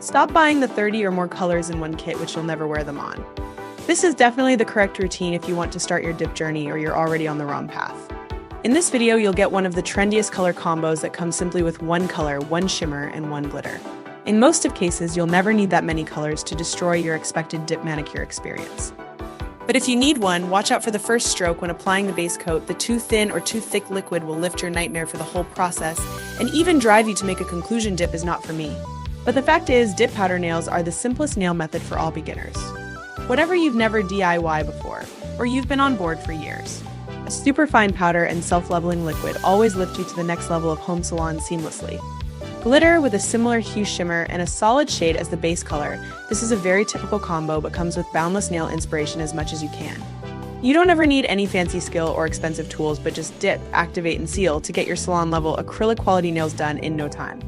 Stop buying the 30 or more colors in one kit which you'll never wear them on. This is definitely the correct routine if you want to start your dip journey or you're already on the wrong path. In this video, you'll get one of the trendiest color combos that comes simply with one color, one shimmer, and one glitter. In most of cases, you'll never need that many colors to destroy your expected dip manicure experience. But if you need one, watch out for the first stroke when applying the base coat. The too thin or too thick liquid will lift your nightmare for the whole process and even drive you to make a conclusion dip is not for me. But the fact is, dip powder nails are the simplest nail method for all beginners. Whatever you've never DIY before, or you've been on board for years, a super fine powder and self-leveling liquid always lift you to the next level of home salon seamlessly. Glitter with a similar hue shimmer and a solid shade as the base color, this is a very typical combo but comes with boundless nail inspiration as much as you can. You don't ever need any fancy skill or expensive tools, but just dip, activate, and seal to get your salon level acrylic quality nails done in no time.